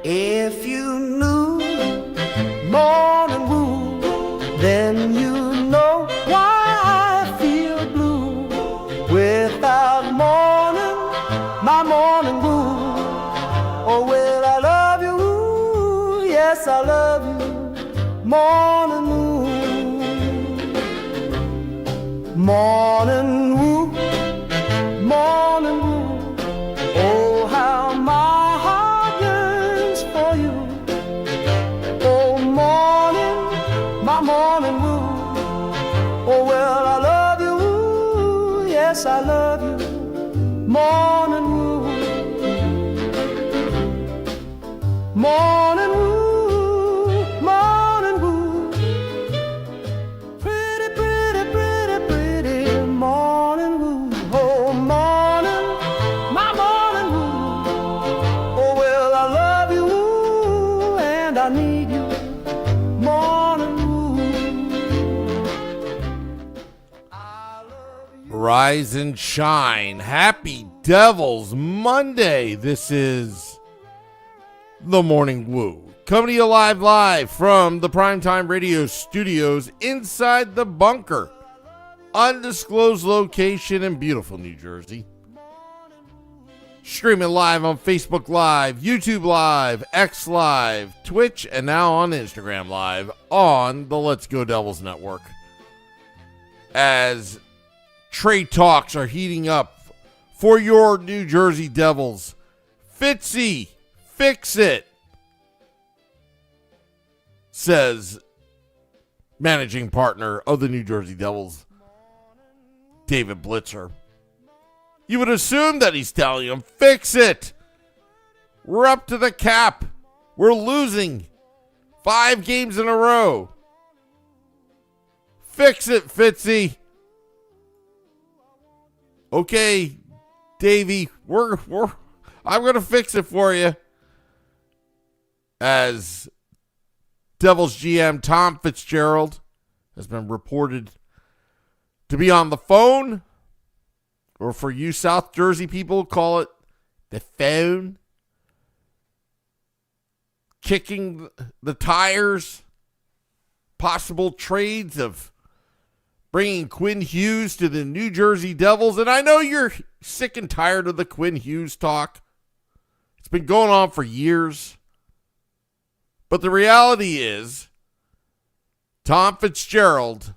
If you knew morning wood, then you know why I feel blue. Without morning, my morning wood. Oh, well, I love you, ooh, yes, I love you, morning wood. Morning wood, morning wood. Oh, how my heart yearns for you. Oh, morning, my morning wood. Oh, well, I love you, ooh, yes, I love you, morning wood. Morning wood, morning wood. Pretty, pretty, pretty, pretty morning wood. Oh, morning, my morning wood. Oh, well, I love you, ooh, and I need you, morning wood. Rise and shine. Happy Devil's Monday. This is The Morning Woo, coming to you live from the Primetime Radio studios inside the bunker, undisclosed location in beautiful New Jersey. Streaming live on Facebook Live, YouTube Live, X Live, Twitch, and now on Instagram Live on the Let's Go Devils Network. As trade talks are heating up for your New Jersey Devils, Fitzy, fix it, says managing partner of the New Jersey Devils, David Blitzer. You would assume that he's telling him, fix it. We're up to the cap. We're losing 5 games in a row. Fix it, Fitzy. Okay, Davey, I'm going to fix it for you. As Devils GM Tom Fitzgerald has been reported to be on the phone, or for you South Jersey people, call it the phone, kicking the tires, possible trades of bringing Quinn Hughes to the New Jersey Devils. And I know you're sick and tired of the Quinn Hughes talk. It's been going on for years. But the reality is, Tom Fitzgerald,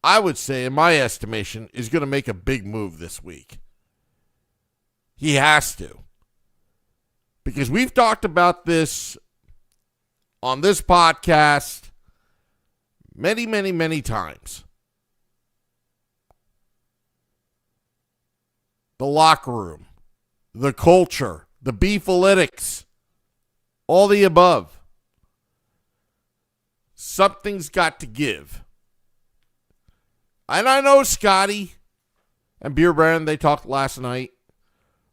I would say, in my estimation, is going to make a big move this week. He has to. Because we've talked about this on this podcast many, many, many times. The locker room, the culture, the beefalytics, all the above. Something's got to give. And I know Scotty and Beer Baron, they talked last night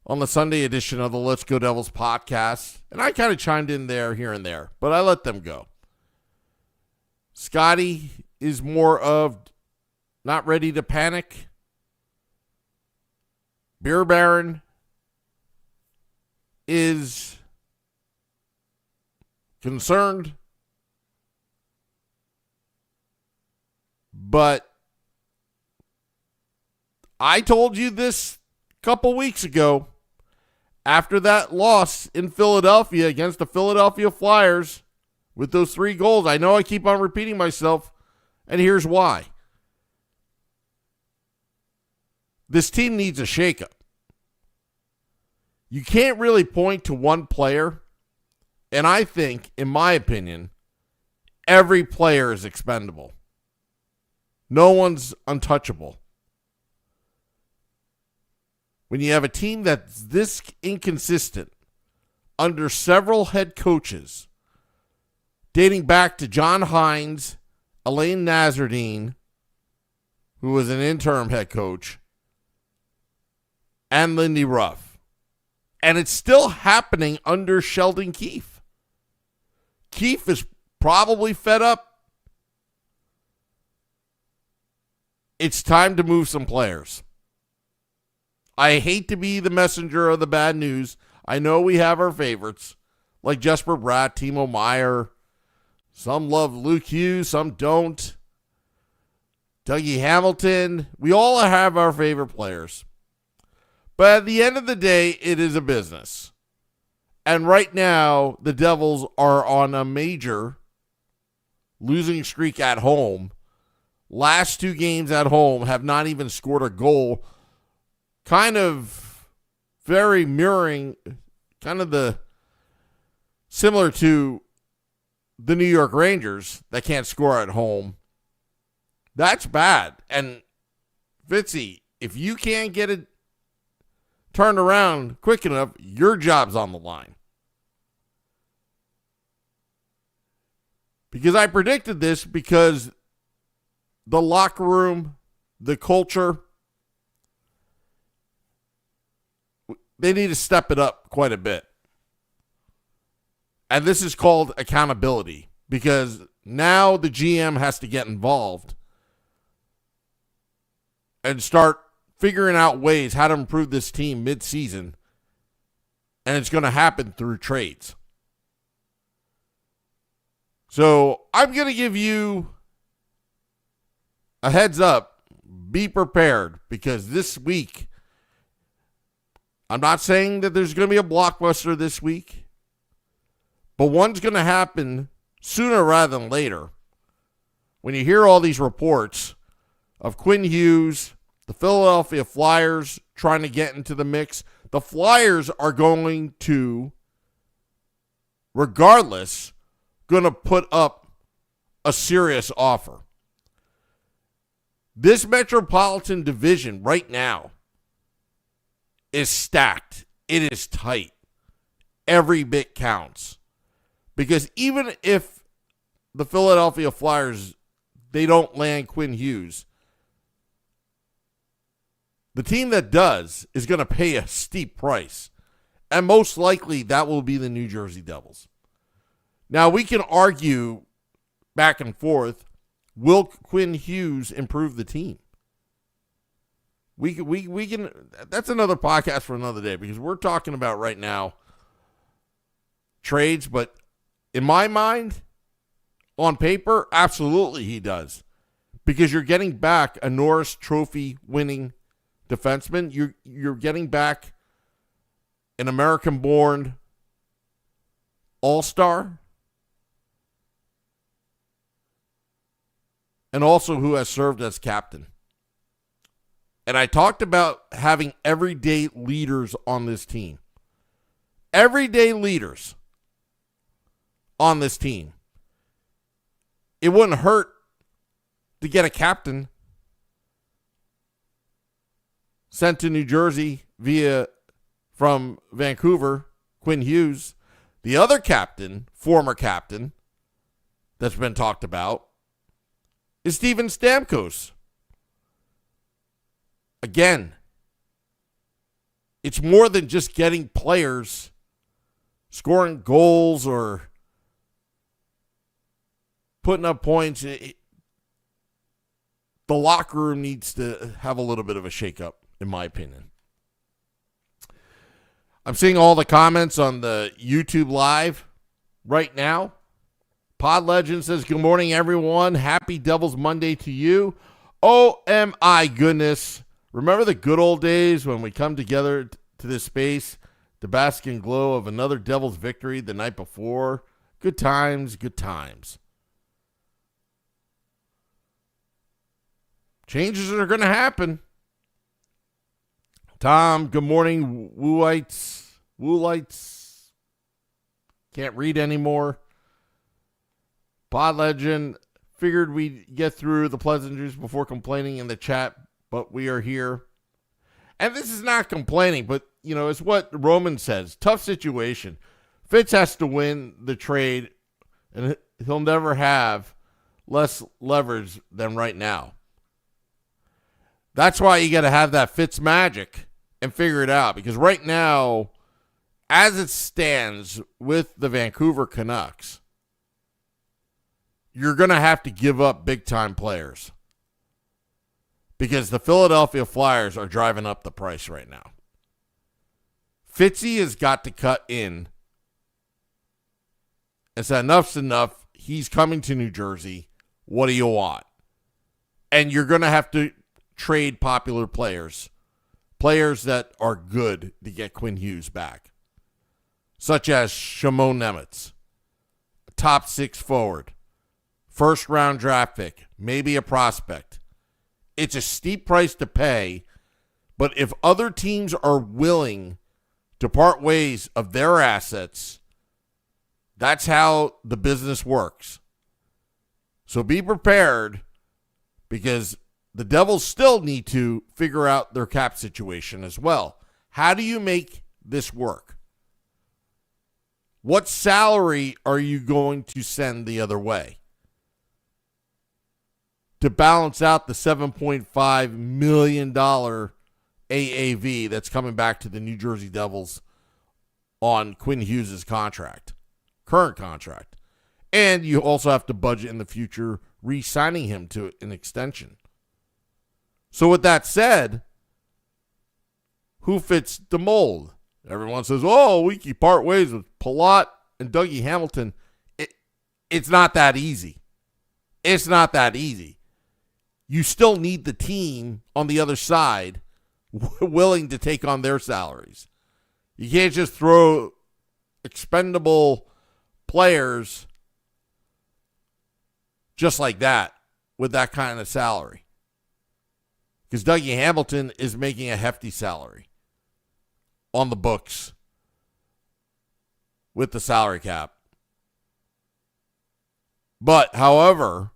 on the Sunday edition of the Let's Go Devils podcast. And I kind of chimed in there, here and there, but I let them go. Scotty is more of not ready to panic. Beer Baron is concerned. But I told you this a couple weeks ago after that loss in Philadelphia against the Philadelphia Flyers with those 3 goals. I know I keep on repeating myself, and here's why. This team needs a shakeup. You can't really point to one player, and I think, in my opinion, every player is expendable. No one's untouchable. When you have a team that's this inconsistent under several head coaches, dating back to John Hines, Elaine Nazardine, who was an interim head coach, and Lindy Ruff. And it's still happening under Sheldon Keefe. Keefe is probably fed up. it's time to move some players. I hate to be the messenger of the bad news. I know we have our favorites, like Jesper Bratt, Timo Meyer. Some love Luke Hughes, some don't. Dougie Hamilton. We all have our favorite players. But at the end of the day, it is a business. And right now, the Devils are on a major losing streak at home. Last 2 games at home have not even scored a goal. Kind of very mirroring, kind of the similar to the New York Rangers that can't score at home. That's bad. And Fitzy, if you can't get it turned around quick enough, your job's on the line. Because I predicted this because the locker room, the culture, they need to step it up quite a bit. And this is called accountability because now the GM has to get involved and start figuring out ways how to improve this team mid-season. And it's going to happen through trades. So I'm going to give you a heads up. Be prepared because this week, I'm not saying that there's going to be a blockbuster this week, but one's going to happen sooner rather than later. When you hear all these reports of Quinn Hughes, the Philadelphia Flyers trying to get into the mix, the Flyers are going to, regardless, going to put up a serious offer. This Metropolitan Division right now is stacked. It is tight. Every bit counts. Because even if the Philadelphia Flyers, they don't land Quinn Hughes, the team that does is going to pay a steep price. And most likely that will be the New Jersey Devils. Now we can argue back and forth, will Quinn Hughes improve the team? We can. That's another podcast for another day because we're talking about right now trades. But in my mind, on paper, absolutely he does, because you're getting back a Norris Trophy winning defenseman. You're getting back an American-born all-star, and also who has served as captain. And I talked about having everyday leaders on this team. Everyday leaders on this team. It wouldn't hurt to get a captain sent to New Jersey from Vancouver, Quinn Hughes. The other captain, former captain, that's been talked about is Steven Stamkos. Again, it's more than just getting players scoring goals or putting up points. The locker room needs to have a little bit of a shakeup, in my opinion. I'm seeing all the comments on the YouTube Live right now. Pod Legend says, good morning, everyone. Happy Devils Monday to you. Oh, my goodness. Remember the good old days when we come together to this space to bask in glow of another Devils victory the night before? Good times, good times. Changes are going to happen. Tom, good morning. Woolites. Can't read anymore. Pod Legend, figured we'd get through the pleasantries before complaining in the chat, but we are here. And this is not complaining, but, it's what Roman says. Tough situation. Fitz has to win the trade, and he'll never have less leverage than right now. That's why you got to have that Fitz magic and figure it out. Because right now, as it stands with the Vancouver Canucks, you're going to have to give up big-time players. because the Philadelphia Flyers are driving up the price right now. Fitzy has got to cut in and say, enough's enough. He's coming to New Jersey. What do you want? And you're going to have to trade popular players that are good to get Quinn Hughes back, such as Shimon Nemitz, a top 6 forward, first-round draft pick, maybe a prospect. It's a steep price to pay, but if other teams are willing to part ways of their assets, that's how the business works. So be prepared, because the Devils still need to figure out their cap situation as well. How do you make this work? What salary are you going to send the other way to balance out the $7.5 million AAV that's coming back to the New Jersey Devils on Quinn Hughes' contract, current contract? And you also have to budget in the future re-signing him to an extension. So with that said, who fits the mold? Everyone says, oh, we can part ways with Palat and Dougie Hamilton. It's not that easy. It's not that easy. You still need the team on the other side willing to take on their salaries. You can't just throw expendable players just like that with that kind of salary. Because Dougie Hamilton is making a hefty salary on the books with the salary cap. But, however,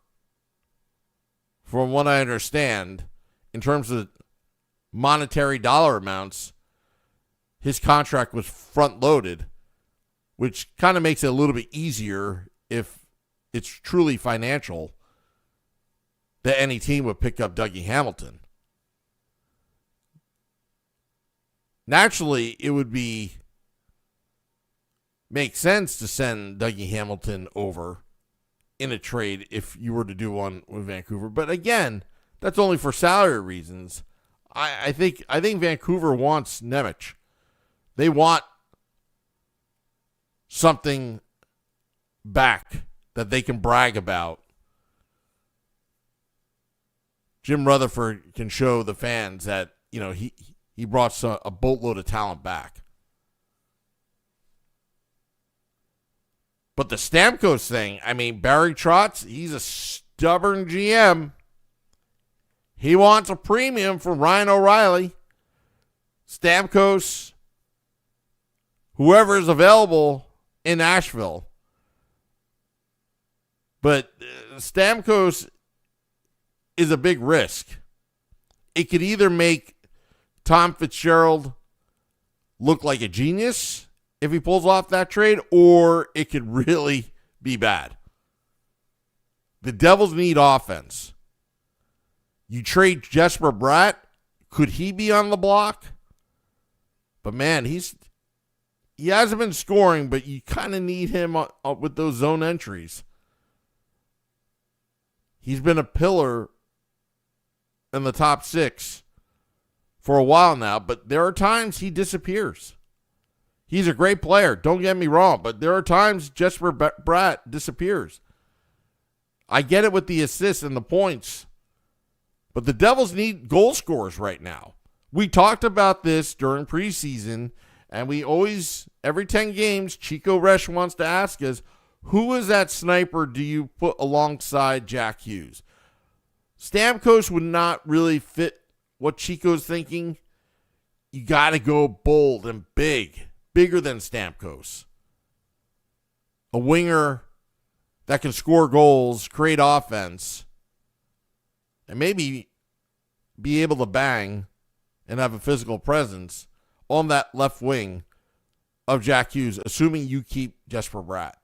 from what I understand, in terms of monetary dollar amounts, his contract was front-loaded, which kind of makes it a little bit easier if it's truly financial that any team would pick up Dougie Hamilton. Naturally, it would make sense to send Dougie Hamilton over in a trade if you were to do one with Vancouver. But again, that's only for salary reasons. I think Vancouver wants Nemec. They want something back that they can brag about. Jim Rutherford can show the fans that, he brought a boatload of talent back. But the Stamkos thing, Barry Trotz, he's a stubborn GM. He wants a premium from Ryan O'Reilly. Stamkos, whoever is available in Nashville. But Stamkos is a big risk. It could either make Tom Fitzgerald look like a genius if he pulls off that trade, or it could really be bad. The Devils need offense. You trade Jesper Bratt, could he be on the block? But man, he hasn't been scoring, but you kind of need him with those zone entries. He's been a pillar in the top 6 for a while now, but there are times he disappears. He's a great player, don't get me wrong, but there are times Jesper Bratt disappears. I get it with the assists and the points, but the Devils need goal scorers right now. We talked about this during preseason, and we always, every 10 games, Chico Resch wants to ask us, who is that sniper do you put alongside Jack Hughes? Stamkos would not really fit what Chico's thinking. You got to go bold and big, bigger than Stamkos. A winger that can score goals, create offense, and maybe be able to bang and have a physical presence on that left wing of Jack Hughes, assuming you keep Jesper Bratt.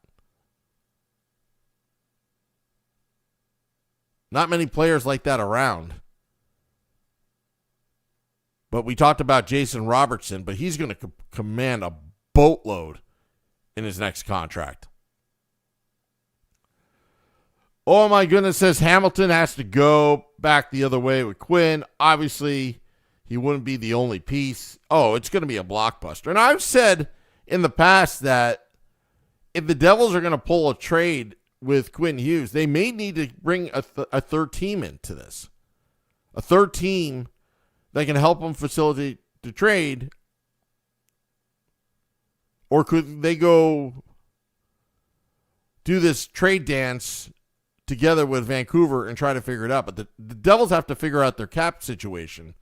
Not many players like that around. But we talked about Jason Robertson, but he's going to command a boatload in his next contract. Oh my goodness, says Hamilton has to go. back the other way with Quinn. Obviously, he wouldn't be the only piece. Oh, it's going to be a blockbuster. And I've said in the past that if the Devils are going to pull a trade with Quinn Hughes, they may need to bring a third team into this. A third team that can help them facilitate the trade. Or could they go do this trade dance together with Vancouver and try to figure it out? But the Devils have to figure out their cap situation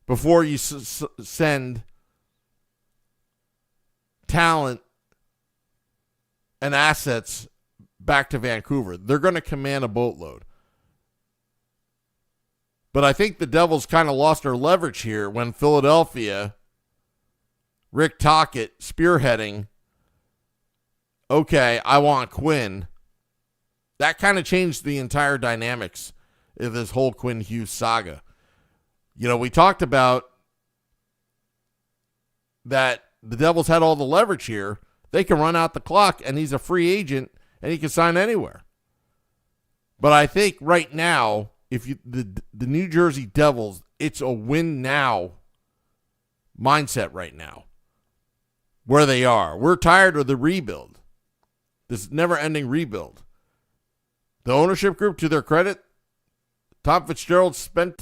before you send talent and assets back to Vancouver. They're going to command a boatload. But I think the Devils kind of lost their leverage here when Philadelphia, Rick Tocchet spearheading, okay, I want Quinn. That kind of changed the entire dynamics of this whole Quinn Hughes saga. You know, we talked about that the Devils had all the leverage here. They can run out the clock, and he's a free agent, and he can sign anywhere. But I think right now, if you the New Jersey Devils, it's a win now mindset right now. Where they are. We're tired of the rebuild. This never-ending rebuild. The ownership group, to their credit, Tom Fitzgerald spent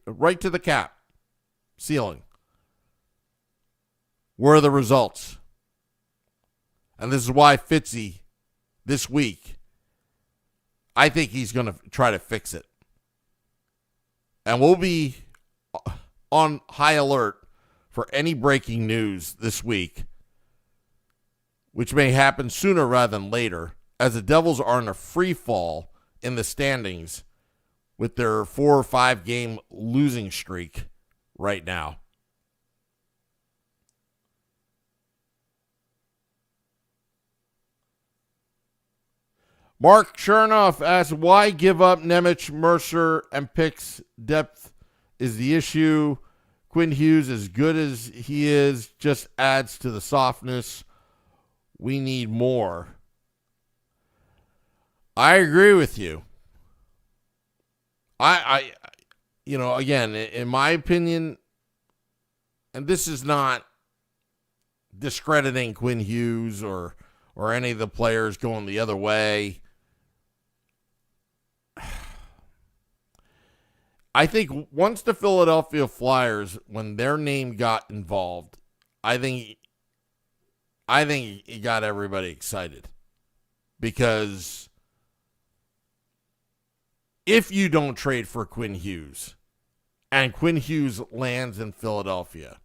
right to the cap ceiling. Where are the results? And this is why Fitzy, this week, I think he's going to try to fix it. And we'll be on high alert for any breaking news this week, which may happen sooner rather than later, as the Devils are in a free fall in the standings with their 4 or 5 game losing streak right now. Mark Chernoff asks, why give up Nemec, Mercer, and picks? Depth is the issue. Quinn Hughes, as good as he is, just adds to the softness. We need more. I agree with you. I again, in my opinion, and this is not discrediting Quinn Hughes or any of the players going the other way. I think once the Philadelphia Flyers, when their name got involved, I think it got everybody excited. Because if you don't trade for Quinn Hughes, and Quinn Hughes lands in Philadelphia,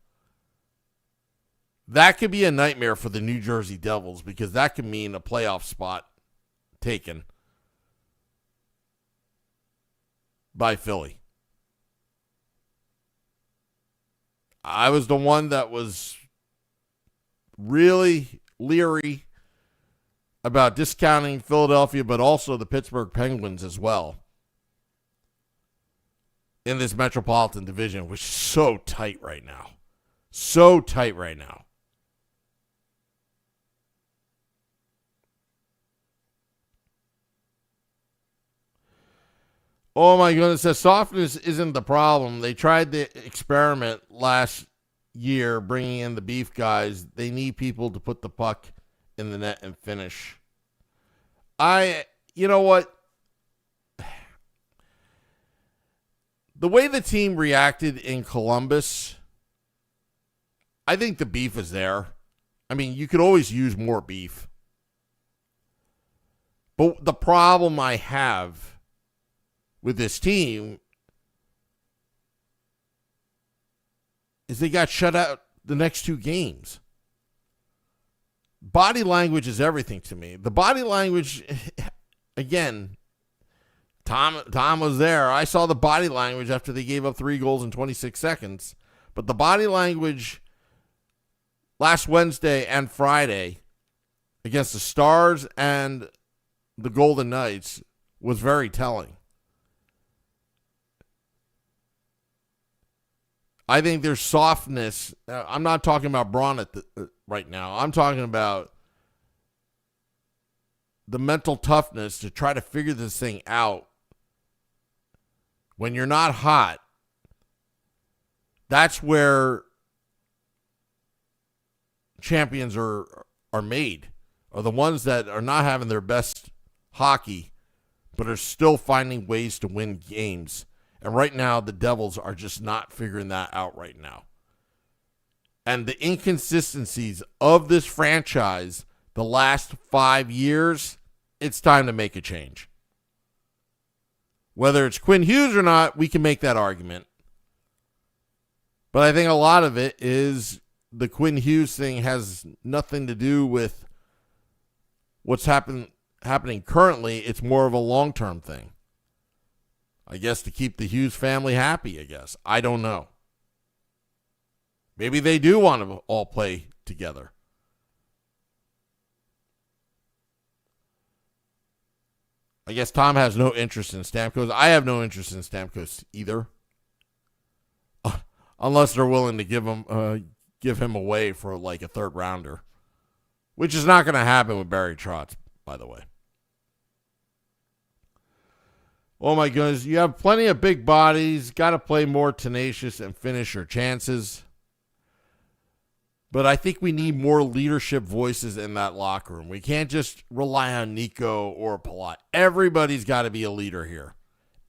that could be a nightmare for the New Jersey Devils, because that could mean a playoff spot taken by Philly. I was the one that was really leery about discounting Philadelphia, but also the Pittsburgh Penguins as well in this Metropolitan Division, which is so tight right now. So tight right now. Oh my goodness, the softness isn't the problem. They tried the experiment last year, bringing in the beef guys. They need people to put the puck in the net and finish. You know what? The way the team reacted in Columbus, I think the beef is there. I mean, you could always use more beef. But the problem I have with this team is they got shut out the next 2 games. Body language is everything to me. The body language, again, Tom was there. I saw the body language after they gave up 3 goals in 26 seconds. But the body language last Wednesday and Friday against the Stars and the Golden Knights was very telling. I think there's softness. I'm not talking about Braun right now. I'm talking about the mental toughness to try to figure this thing out when you're not hot, that's where champions are made, are the ones that are not having their best hockey, but are still finding ways to win games. And right now, the Devils are just not figuring that out right now. And the inconsistencies of this franchise the last 5 years, it's time to make a change. Whether it's Quinn Hughes or not, we can make that argument. But I think a lot of it is the Quinn Hughes thing has nothing to do with what's happening currently. It's more of a long-term thing. I guess to keep the Hughes family happy, I guess. I don't know. Maybe they do want to all play together. I guess Tom has no interest in Stamkos. I have no interest in Stamkos either. Unless they're willing to give him away for like a third rounder. Which is not going to happen with Barry Trotz, by the way. Oh my goodness, you have plenty of big bodies. Got to play more tenacious and finish your chances. But I think we need more leadership voices in that locker room. We can't just rely on Nico or Palat. Everybody's got to be a leader here.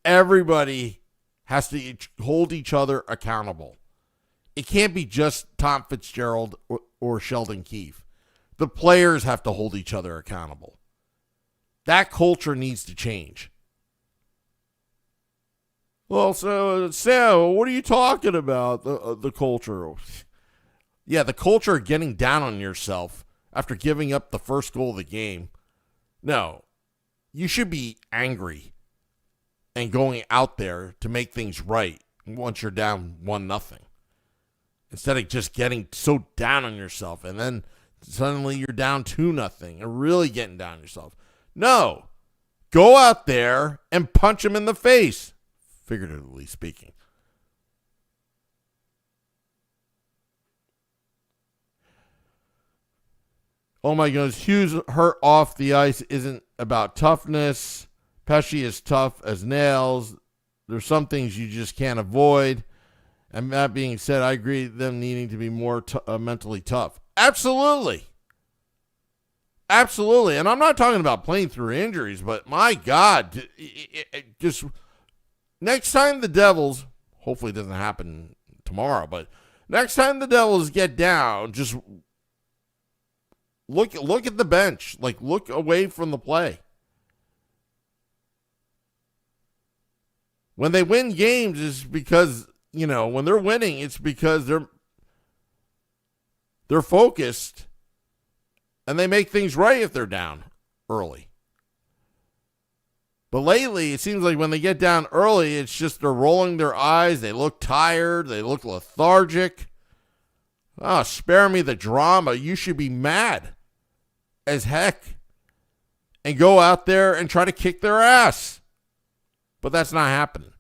Everybody has to hold each other accountable. It can't be just Tom Fitzgerald or Sheldon Keefe. The players have to hold each other accountable. That culture needs to change. Well, so, Sam, what are you talking about, the culture? Yeah, the culture of getting down on yourself after giving up the first goal of the game. No, you should be angry and going out there to make things right once you're down 1-0. Instead of just getting so down on yourself and then suddenly you're down 2-0 and really getting down on yourself. No, go out there and punch him in the face, figuratively speaking. Oh my goodness, Hughes hurt off the ice isn't about toughness. Pesci is tough as nails. There's some things you just can't avoid. And that being said, I agree with them needing to be more mentally tough. Absolutely. Absolutely. And I'm not talking about playing through injuries, but my God, just next time the Devils, hopefully it doesn't happen tomorrow, but next time the Devils get down, just look at the bench. Like, look away from the play. When they win games, it's because, when they're winning, it's because they're focused and they make things right if they're down early. But lately, it seems like when they get down early, it's just they're rolling their eyes. They look tired. They look lethargic. Oh, spare me the drama. You should be mad as heck and go out there and try to kick their ass. But that's not happening.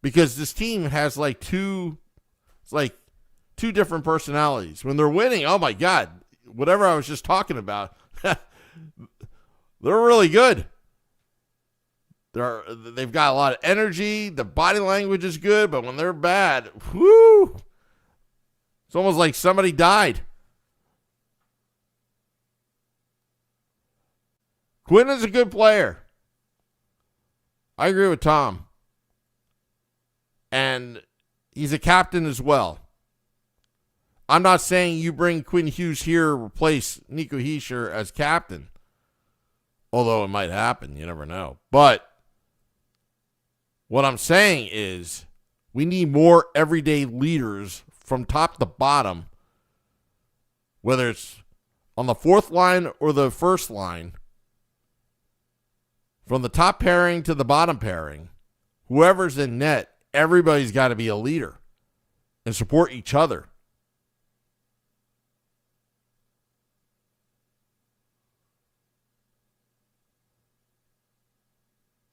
Because this team has two different personalities. When they're winning, oh my God, whatever I was just talking about, they're really good. They've got a lot of energy. The body language is good, but when they're bad, whoo, it's almost like somebody died. Quinn is a good player. I agree with Tom. And he's a captain as well. I'm not saying you bring Quinn Hughes here, replace Nico Hischier as captain. Although it might happen. You never know. But what I'm saying is we need more everyday leaders from top to bottom. Whether it's on the fourth line or the first line. From the top pairing to the bottom pairing. Whoever's in net. Everybody's got to be a leader and support each other.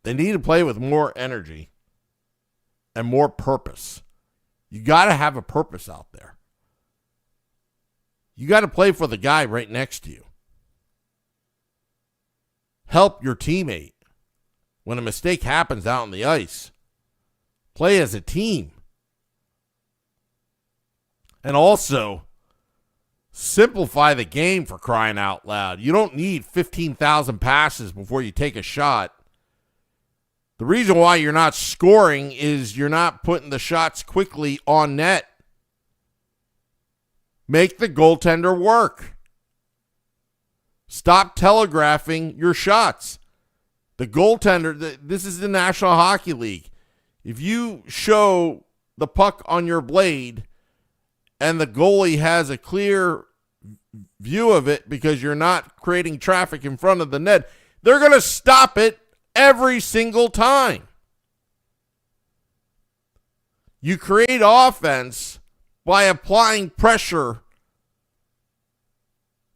They need to play with more energy and more purpose. You got to have a purpose out there. You got to play for the guy right next to you. Help your teammate when a mistake happens out on the ice. Play as a team. And also, simplify the game, for crying out loud. You don't need 15,000 passes before you take a shot. The reason why you're not scoring is you're not putting the shots quickly on net. Make the goaltender work. Stop telegraphing your shots. The goaltender, this is the National Hockey League. If you show the puck on your blade and the goalie has a clear view of it because you're not creating traffic in front of the net, they're going to stop it every single time. You create offense by applying pressure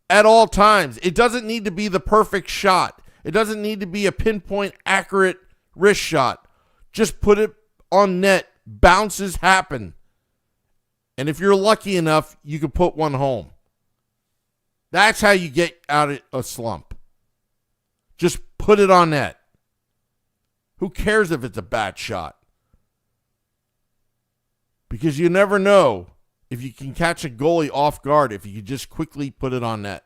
at all times. It doesn't need to be the perfect shot. It doesn't need to be a pinpoint accurate wrist shot. Just put it on net. Bounces happen. And if you're lucky enough, you can put one home. That's how you get out of a slump. Just put it on net. Who cares if it's a bad shot? Because you never know if you can catch a goalie off guard if you can just quickly put it on net.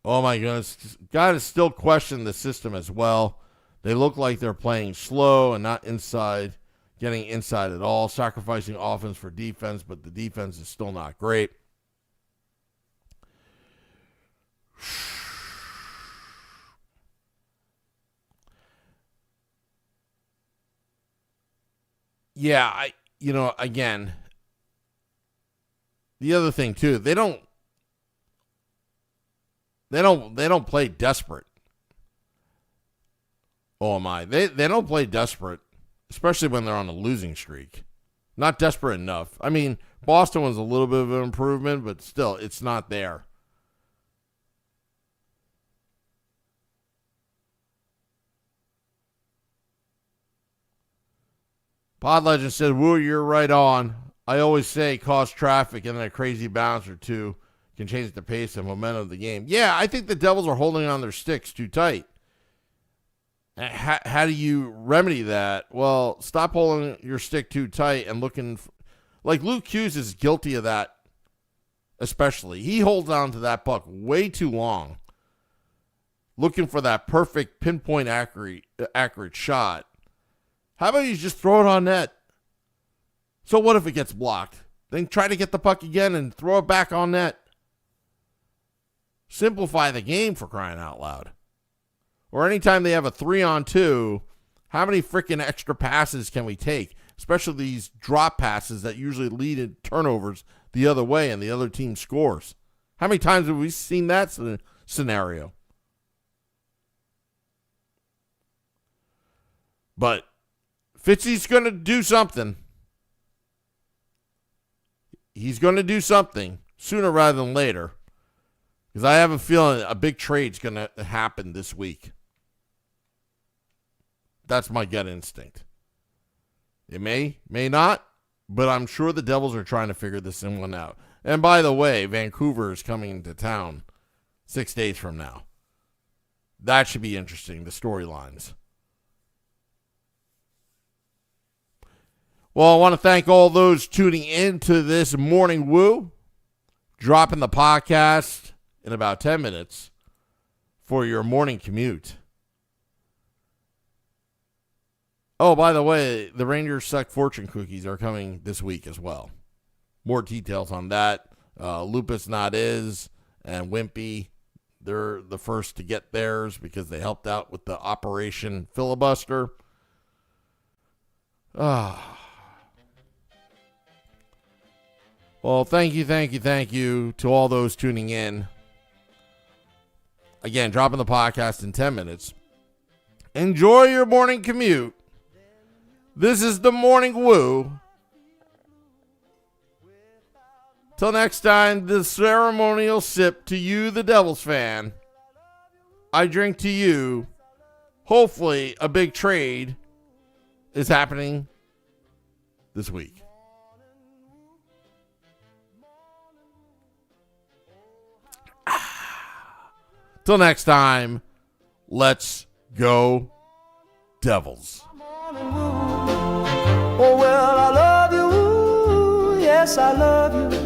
Oh my goodness. Got to still question the system as well. They look like they're playing slow and not getting inside at all, sacrificing offense for defense, but the defense is still not great. Yeah, again, the other thing too, they don't play desperate. Oh my, they don't play desperate, especially when they're on a losing streak. Not desperate enough. I mean, Boston was a little bit of an improvement, but still, it's not there. Pod Legend said, "Woo, you're right on. I always say cause traffic and then a crazy bounce or two can change the pace and momentum of the game." Yeah, I think the Devils are holding on their sticks too tight. How do you remedy that? Well, stop holding your stick too tight and looking. Like Luke Hughes is guilty of that, especially. He holds on to that puck way too long, looking for that perfect pinpoint accurate shot. How about you just throw it on net? So what if it gets blocked? Then try to get the puck again and throw it back on net. Simplify the game, for crying out loud. Or anytime they have a 3-on-2, how many freaking extra passes can we take? Especially these drop passes that usually lead to turnovers the other way and the other team scores. How many times have we seen that scenario? But Fitzy's going to do something. He's going to do something sooner rather than later. Because I have a feeling a big trade's going to happen this week. That's my gut instinct. It may not, but I'm sure the Devils are trying to figure this one out. And by the way, Vancouver is coming to town 6 days from now. That should be interesting, the storylines. Well, I want to thank all those tuning in to this Morning Woo. Dropping the podcast in about 10 minutes for your morning commute. Oh, by the way, the Rangers Suck Fortune Cookies are coming this week as well. More details on that. Lupus Not Is and Wimpy, they're the first to get theirs because they helped out with the Operation Filibuster. Well, thank you to all those tuning in. Again, dropping the podcast in 10 minutes. Enjoy your morning commute. This is the Morning Woo. Till next time, the ceremonial sip to you, the Devils fan. I drink to you. Hopefully, a big trade is happening this week. Till next time, let's go Devils. Oh, well, I love you. Yes, I love you.